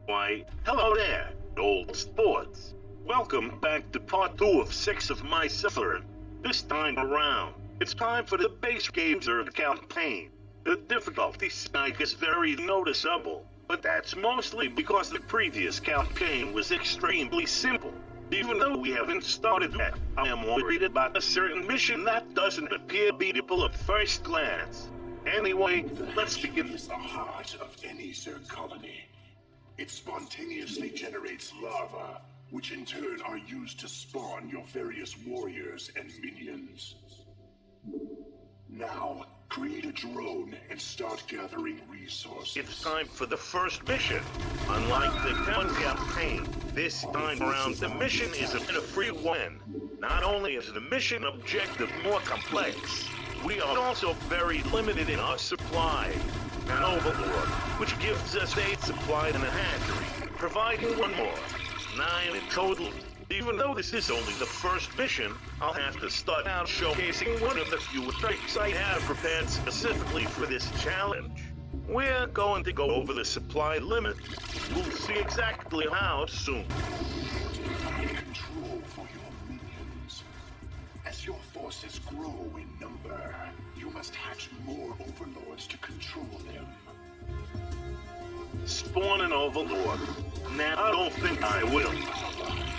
Why, hello there, old sports. Welcome back to part 2 of 6 of my suffering. This time around, it's time for the base game zerg campaign. The difficulty spike is very noticeable, but that's mostly because the previous campaign was extremely simple. Even though we haven't started yet, I am worried about a certain mission that doesn't appear beatable at first glance. Anyway, let's begin. Is the heart of any zerg colony. It spontaneously generates lava, which in turn are used to spawn your various warriors and minions. Now, create a drone and start gathering resources. It's time for the first mission. Unlike the town campaign, this time around the mission is a bit of free win. Not only is the mission objective more complex, we are also very limited in our supply. An overlord, which gives us 8 supply and a hatchery, providing one more. 9 in total. Even though this is only the first mission, I'll have to start out showcasing one of the few tricks I have prepared specifically for this challenge. We're going to go over the supply limit. We'll see exactly how soon. Control for your minions. As your forces grow in number, you must hatch more overlords to control them. Spawn an overlord. Now, I don't think I will.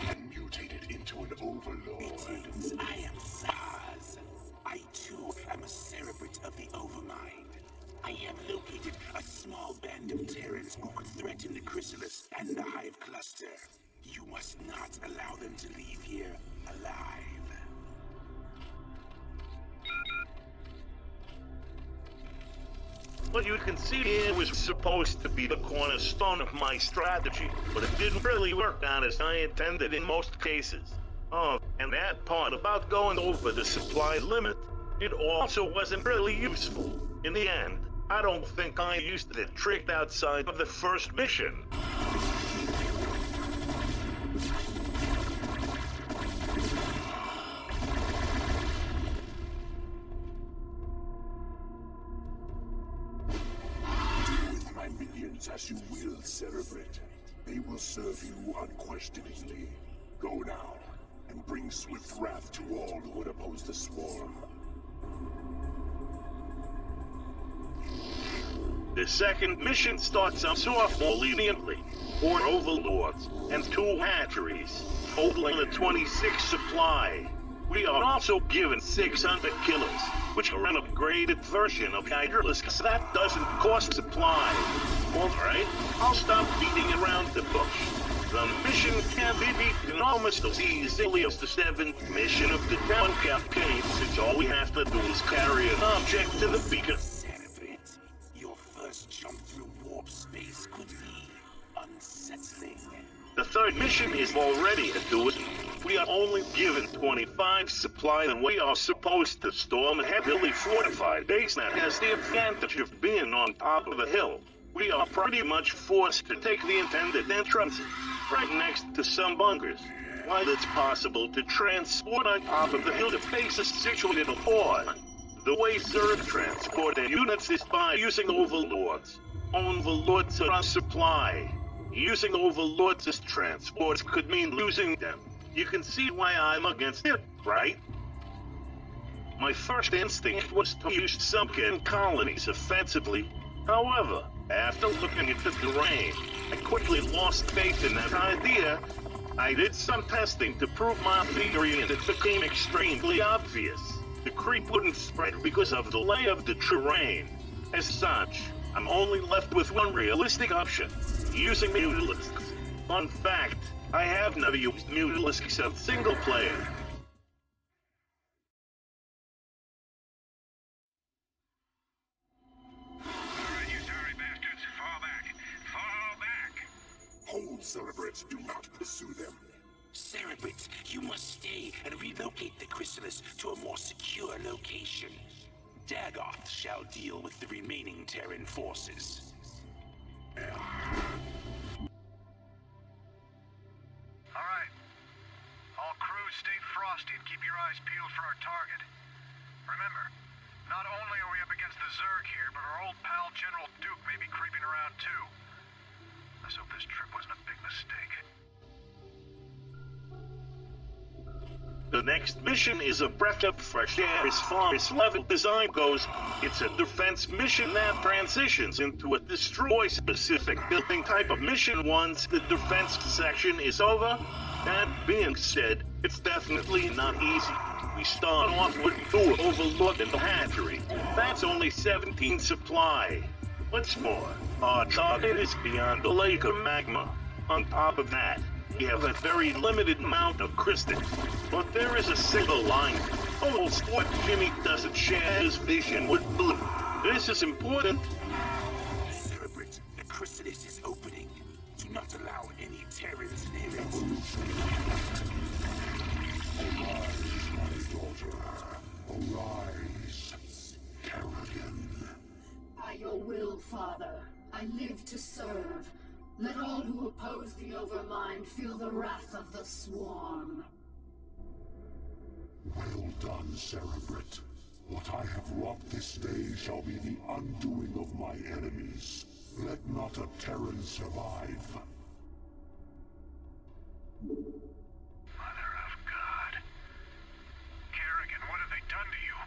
And mutated into an overlord. I am Zaz. I too am a cerebrate of the Overmind. I have located a small band of Terrans who could threaten the chrysalis and the hive cluster. You must not allow them to leave here alive. What you can see here was supposed to be the cornerstone of my strategy, but it didn't really work out as I intended in most cases. Oh, and that part about going over the supply limit, it also wasn't really useful. In the end, I don't think I used the trick outside of the first mission. As you will, Cerebrate. They will serve you unquestioningly. Go now, and bring swift wrath to all who would oppose the swarm. The second mission starts us off more leniently. 4 overlords and 2 hatcheries, totaling a 26 supply. We are also given 600 killers, which are an upgraded version of Hydralisks that doesn't cost supply. Alright, I'll stop beating around the bush. The mission can be beaten almost as easily as the 7th mission of the town campaign, since all we have to do is carry an object to the beacon. Cerebrate, your first jump through warp space could be unsettling. The 3rd mission is already a doozy. We are only given 25 supply and we are supposed to storm a heavily fortified base that has the advantage of being on top of a hill. We are pretty much forced to take the intended entrance right next to some bunkers. While it's possible to transport on top of the hill to bases situated above, the way zerg transport their units is by using overlords. Overlords are on supply. Using overlords as transports could mean losing them. You can see why I'm against it, right? My first instinct was to use sunken colonies offensively. However, after looking at the terrain, I quickly lost faith in that idea. I did some testing to prove my theory and it became extremely obvious. The creep wouldn't spread because of the lay of the terrain. As such, I'm only left with one realistic option, using mutalisks. Fun fact, I have never used mutalisks except single player. Alright, you sorry bastards, fall back. Fall back! Hold, Cerebrates. Do not pursue them. Cerebrate, you must stay and relocate the chrysalis to a more secure location. Dagoth shall deal with the remaining Terran forces. Alright. All crews stay frosty and keep your eyes peeled for our target. Remember, not only are we up against the Zerg here, but our old pal General Duke may be creeping around too. Let's hope this trip was next mission is a breath of fresh air as far as level design goes. It's a defense mission that transitions into a destroy-specific building type of mission once the defense section is over. That being said, it's definitely not easy. We start off with 2 overlords in the hatchery. That's only 17 supply. What's more, our target is beyond the lake of magma. On top of that, we have a very limited amount of crystals. But there is a single line. Almost what Jimmy doesn't share his vision with Blue. This is important. Cerebrate, the chrysalis is opening. Do not allow any Terrans near it. Arise, my daughter. Arise, Kerrigan. By your will, Father, I live to serve. Let all who oppose the Overmind feel the wrath of the Swarm. Well done, Cerebrate. What I have wrought this day shall be the undoing of my enemies. Let not a Terran survive. Mother of God. Kerrigan, what have they done to you?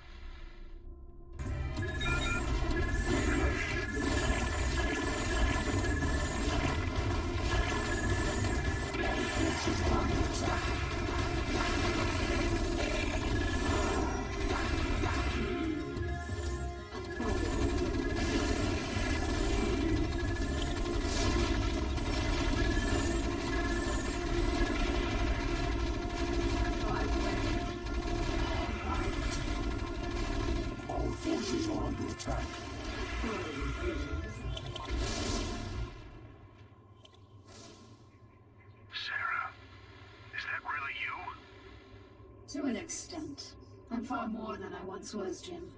Our forces are under attack. Sarah, is that really you? To an extent. I'm far more than I once was, Jim.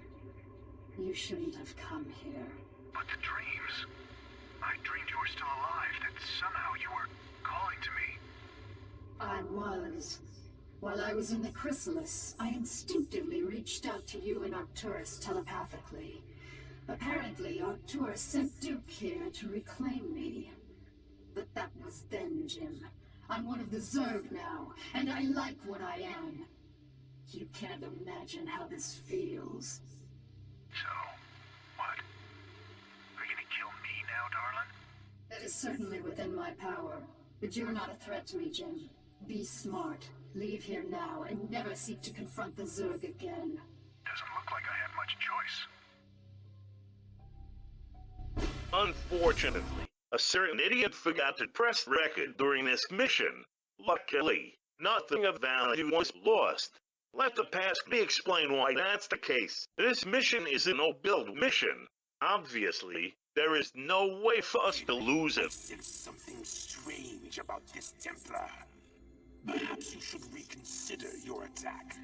You shouldn't have come here. But the dreams. I dreamed you were still alive, that somehow you were calling to me. I was. While I was in the chrysalis, I instinctively reached out to you and Arcturus telepathically. Apparently, Arcturus sent Duke here to reclaim me. But that was then, Jim. I'm one of the Zerg now, and I like what I am. You can't imagine how this feels. So, what? Are you gonna kill me now, darling? That is certainly within my power. But you're not a threat to me, Jim. Be smart. Leave here now, and never seek to confront the Zerg again. Doesn't look like I have much choice. Unfortunately, a certain idiot forgot to press record during this mission. Luckily, nothing of value was lost. Let the past me explain why that's the case. This mission is a no-build mission. Obviously, there is no way for us to lose it. There's something strange about this Templar. Perhaps you should reconsider your attack.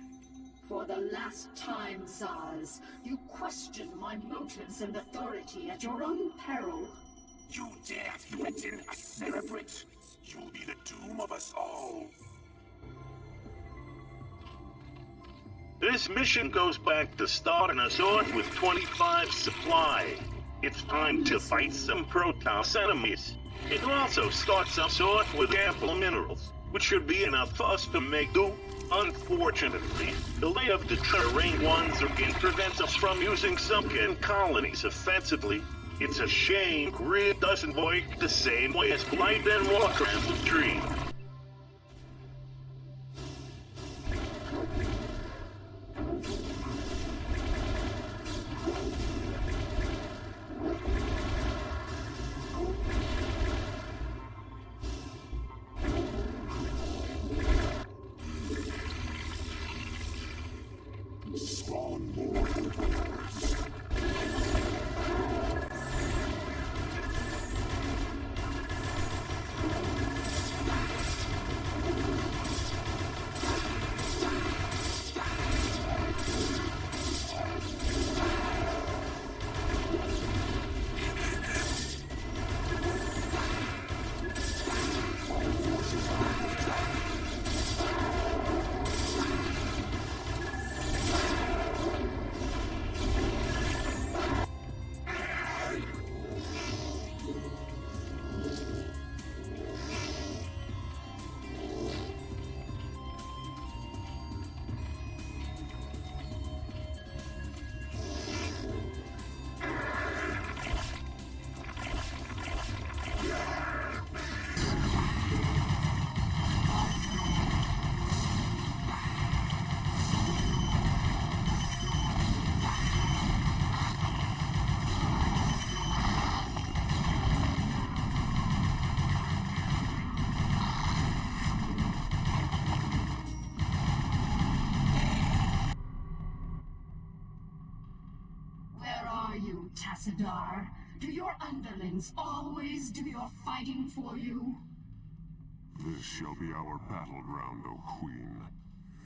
For the last time, Zaz, you question my motives and authority at your own peril. You dare threaten a Cerebrate? You'll be the doom of us all. This mission goes back to starting us off with 25 supply. It's time to fight some Protoss enemies. It also starts us off with ample minerals, which should be enough for us to make do. Unfortunately, the lay of the terrain ones again prevents us from using sunken colonies offensively. It's a shame Grid doesn't work the same way as Blight and Warcraft would dream. Spawn more overlords. Ambassador. Do your underlings always do your fighting for you? This shall be our battleground, O Queen.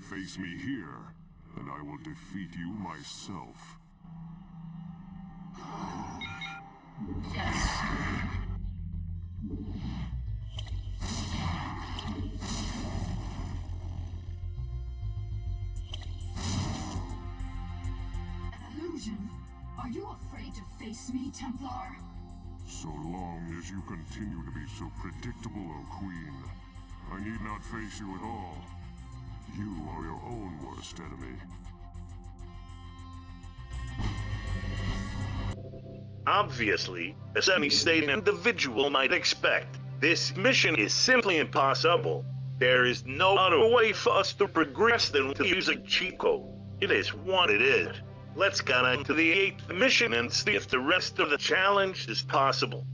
Face me here, and I will defeat you myself. Yes. An illusion? Are you afraid to face me, Templar? So long as you continue to be so predictable, O Queen, I need not face you at all. You are your own worst enemy. Obviously, as any sane individual might expect, this mission is simply impossible. There is no other way for us to progress than to use a cheat code. It is what it is. Let's get on to the 8th mission and see if the rest of the challenge is possible.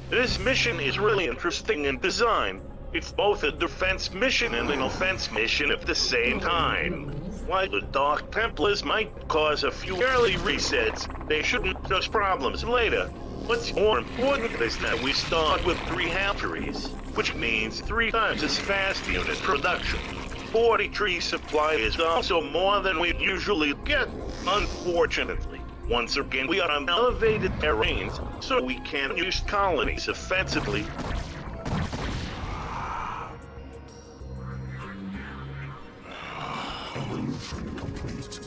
This mission is really interesting in design. It's both a defense mission and an offense mission at the same time. While the Dark Templars might cause a few early resets, they shouldn't cause problems later. What's more important is that we start with 3 hatcheries, which means 3 times as fast unit production. 40 tree supply is also more than we usually get, unfortunately. Once again, we are on elevated terrains, so we can't use colonies offensively. Evolution complete.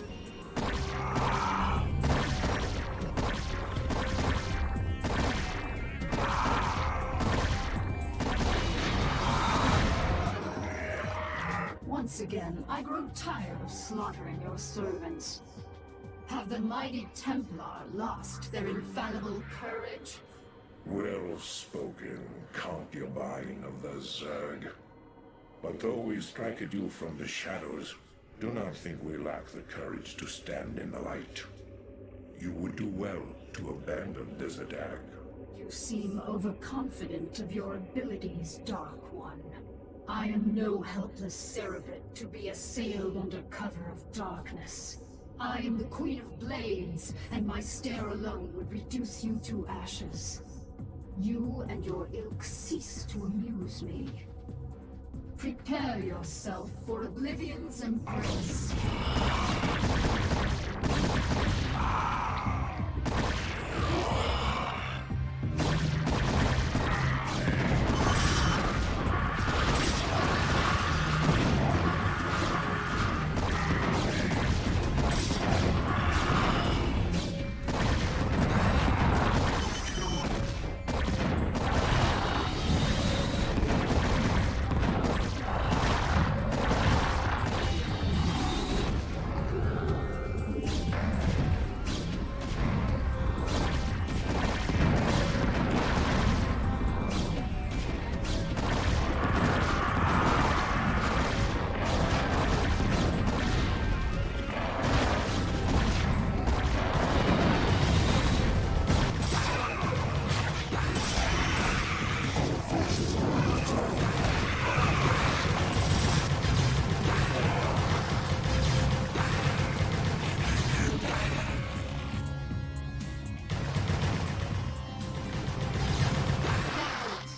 Once again, I grow tired of slaughtering your servants. Have the mighty Templar lost their infallible courage? Well spoken, concubine of the Zerg. But though we strike at you from the shadows, do not think we lack the courage to stand in the light. You would do well to abandon this attack. You seem overconfident of your abilities, Dark One. I am no helpless cerebrate to be assailed under cover of darkness. I am the Queen of Blades, and my stare alone would reduce you to ashes. You and your ilk cease to amuse me. Prepare yourself for Oblivion's embrace.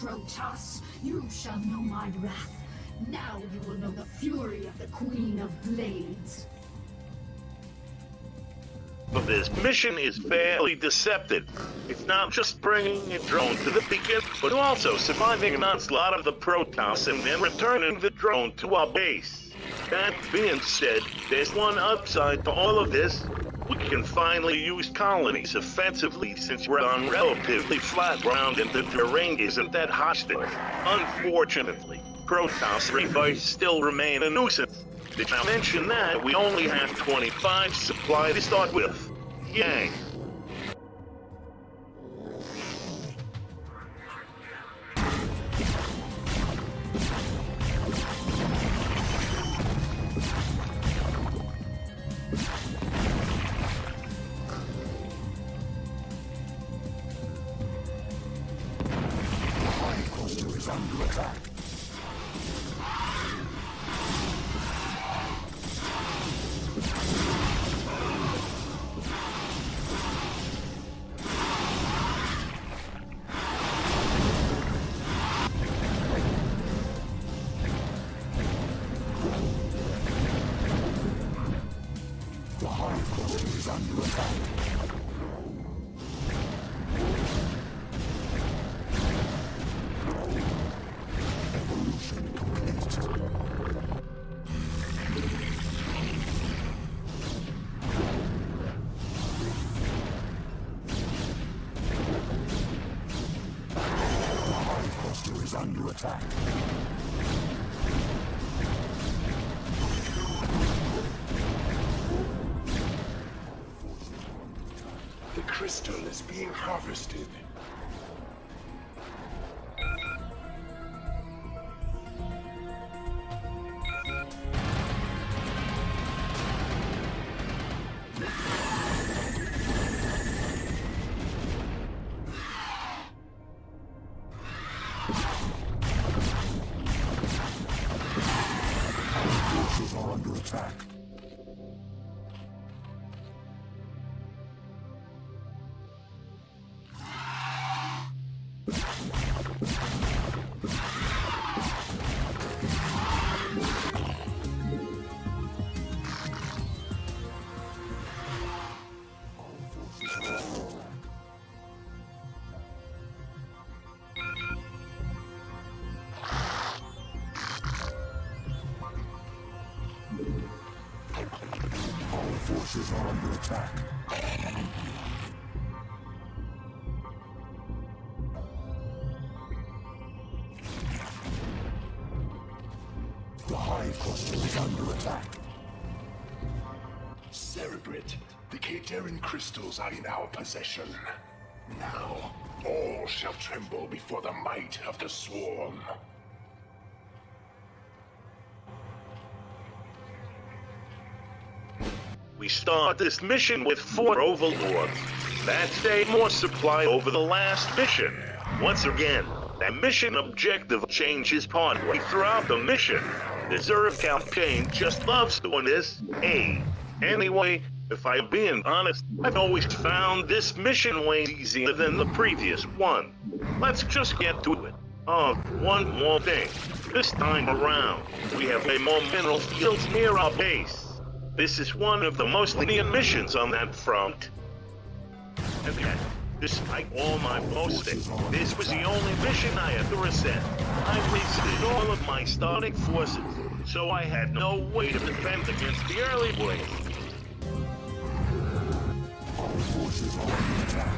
Protoss, you shall know my wrath. Now you will know the fury of the Queen of Blades. But this mission is fairly deceptive. It's not just bringing a drone to the beacon, but also surviving an onslaught of the Protoss and then returning the drone to our base. That being said, there's one upside to all of this. We can finally use colonies offensively since we're on relatively flat ground and the terrain isn't that hostile. Unfortunately, Protoss revives still remain a nuisance. Did I mention that we only have 25 supply to start with? Yay! Cluster is under attack. under attack. Evolution complete. Is under attack. The crystal is being harvested. Forces are under attack. Forces are under attack. The hive cluster is under attack. Cerebrate, the Katerin crystals are in our possession. Now, all shall tremble before the might of the Swarm. We start this mission with 4 overlords. That's a more supply over the last mission. Once again, that mission objective changes partway throughout the mission. The zerg campaign just loves doing this. Hey, anyway, if I'm being honest, I've always found this mission way easier than the previous one. Let's just get to it. Oh, one more thing. This time around, we have a more mineral fields near our base. This is one of the most lenient missions on that front. And yet, despite all my boasting, this was the only mission I had to resent. I wasted all of my starting forces, so I had no way to defend against the early wave. Our forces are under attack.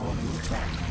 swarming attack.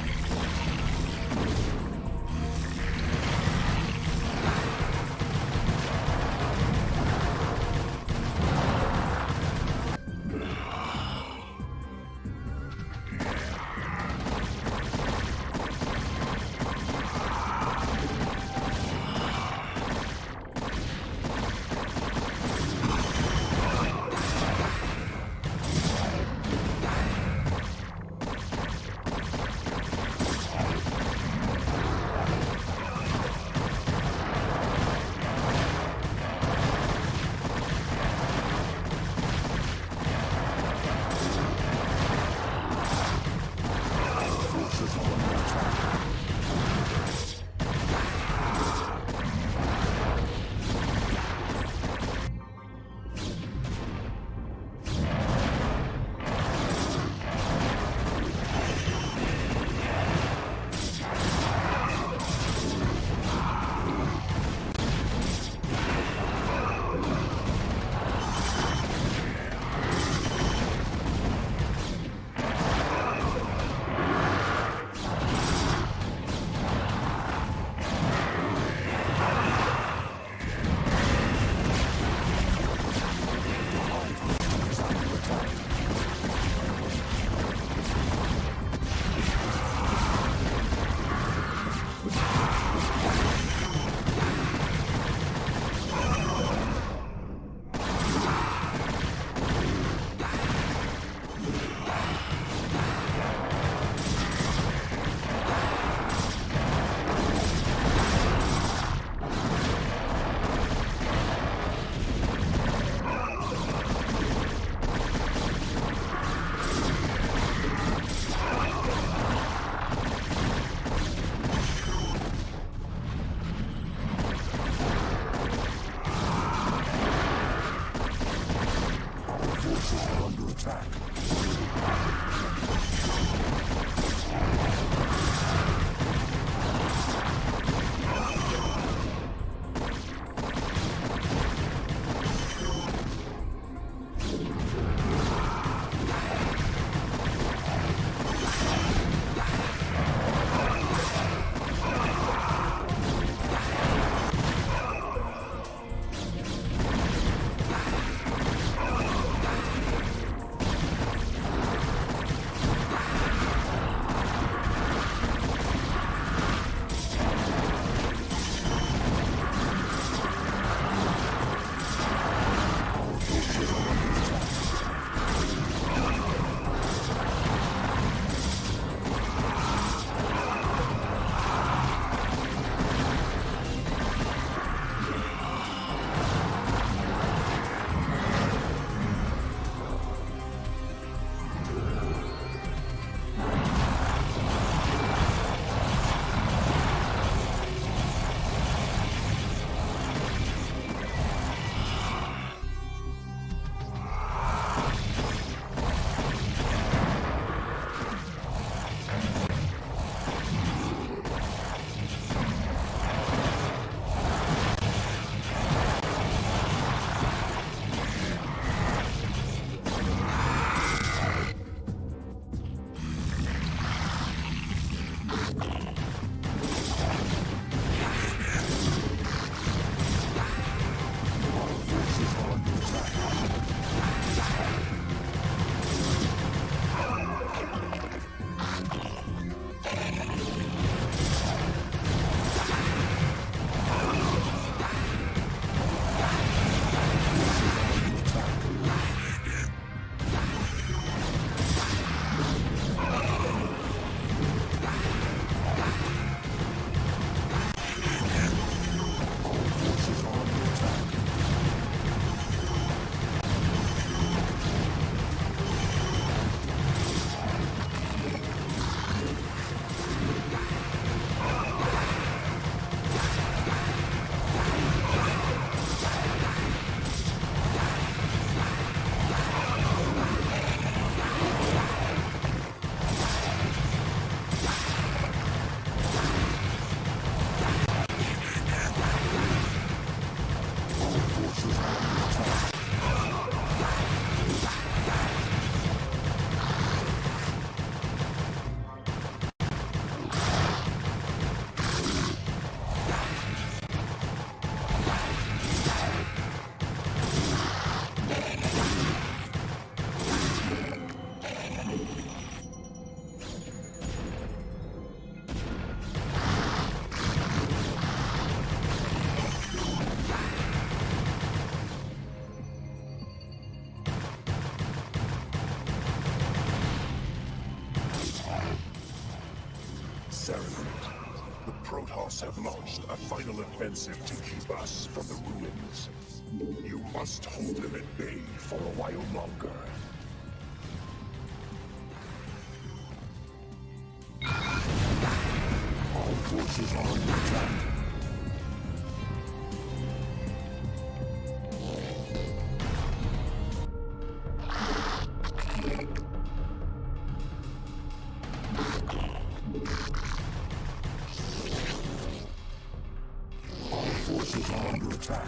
Overlords have launched a final offensive to keep us from the ruins. You must hold them at bay for a while longer. All forces are under attack. Forces are under attack.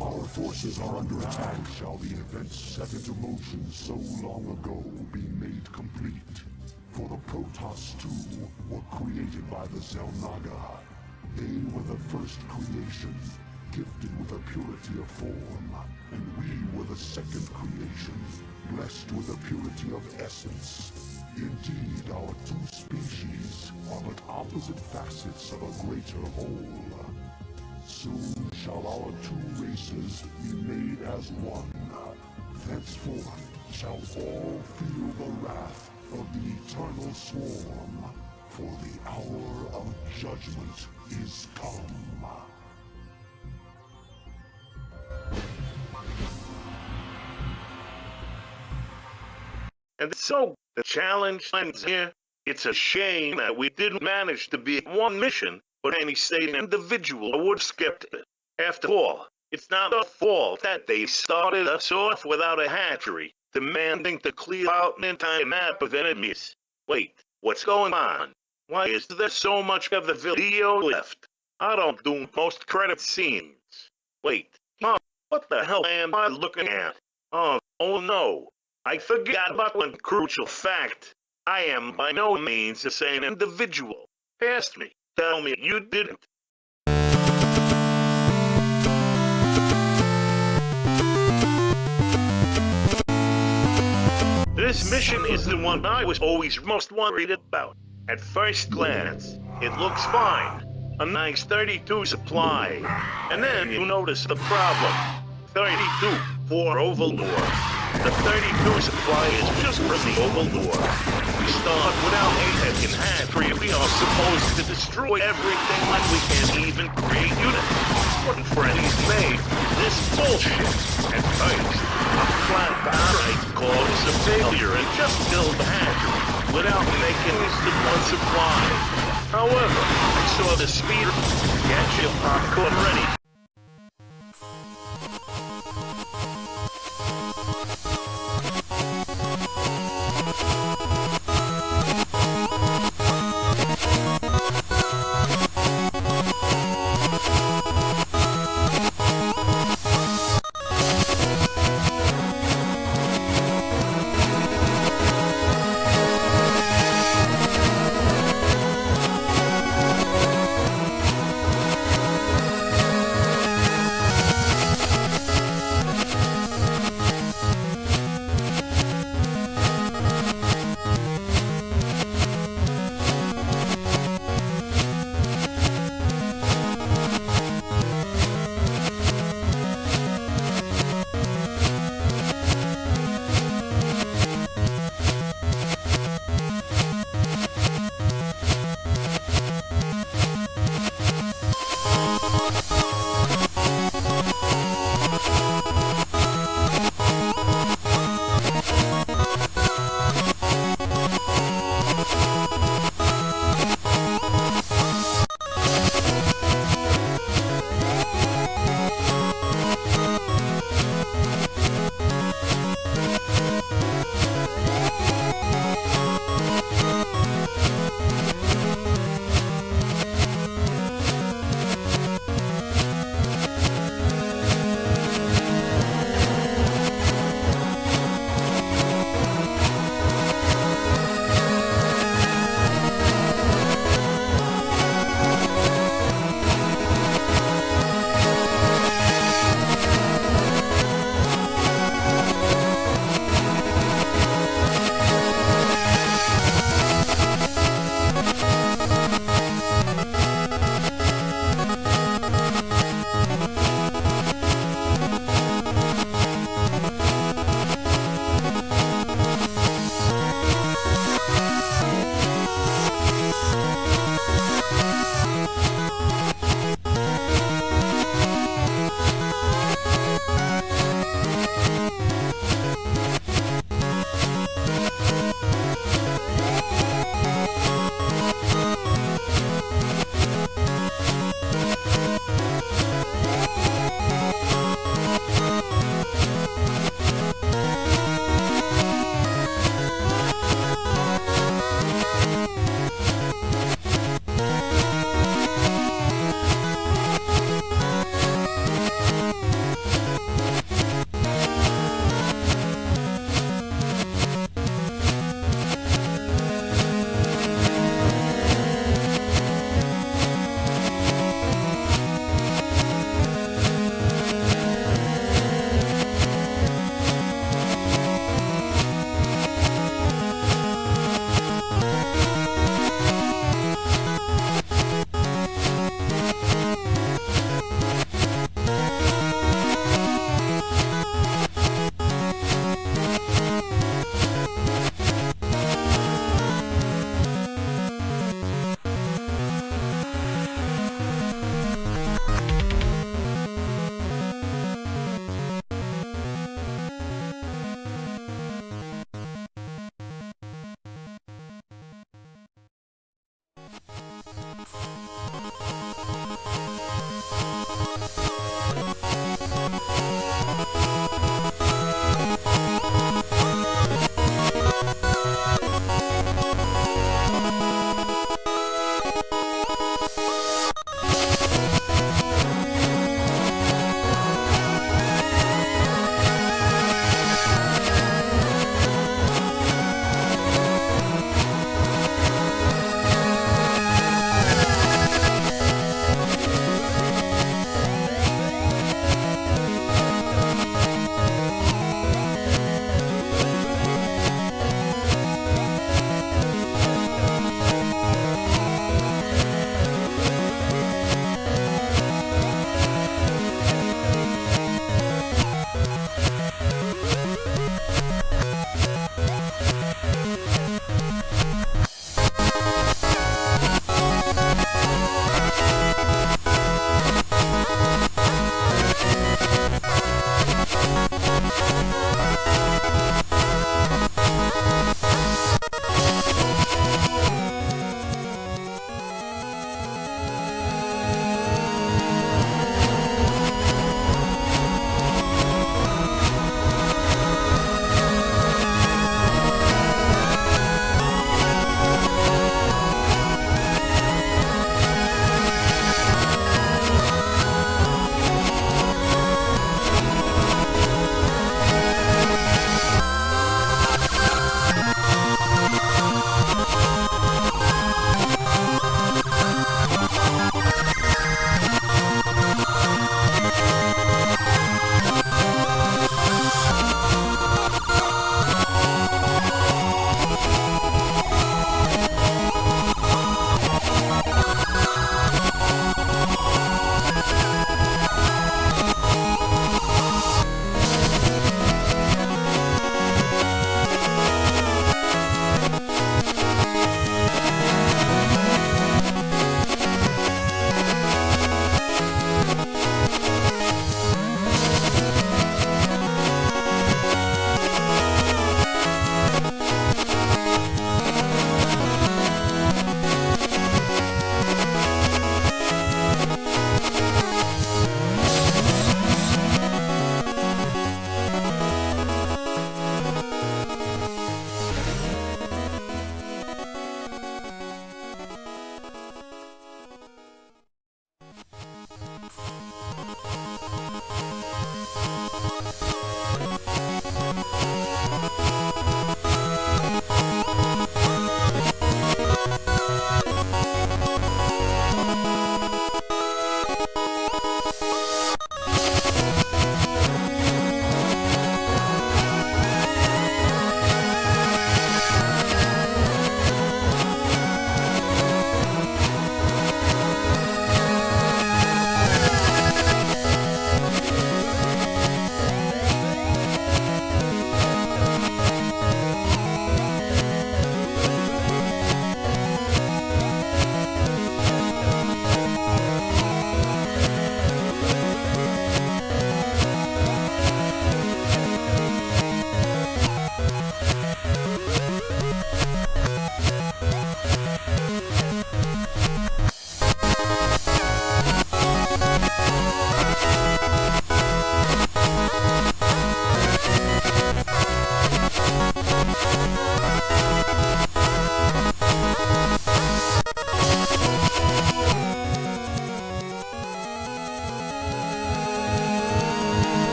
Our forces are under attack. Shall the events set into motion so long ago be made complete? For the Protoss too were created by the Xel'Naga. They were the first creation, gifted with a purity of form, and we were the second creation, blessed with a purity of essence. Indeed, our two species are but opposite facets of a greater whole. Soon shall our two races be made as one. Thenceforth shall all feel the wrath of the eternal swarm, for the hour of judgment is come. And so, the challenge ends here. It's a shame that we didn't manage to be at one mission, but any sane individual would skip it. After all, it's not our fault that they started us off without a hatchery, demanding to clear out an entire map of enemies. Wait, what's going on? Why is there so much of the video left? I don't do most credit scenes. Wait, Mom, what the hell am I looking at? Oh no, I forgot about one crucial fact. I am by no means a sane individual. Ask me. Tell me you didn't. This mission is the one I was always most worried about. At first glance, it looks fine. A nice 32 supply. And then you notice the problem. 32 for overlords. The 32 supply is just for the overlord. We start without a second hatchery. We are supposed to destroy everything when we can't even create units. What friends made this bullshit? At first, a flat barrage called us a failure and just build the hatchery without making use of one supply. However, I saw the speed. Get your popcorn ready.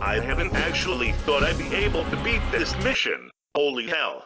I haven't actually thought I'd be able to beat this mission. Holy hell.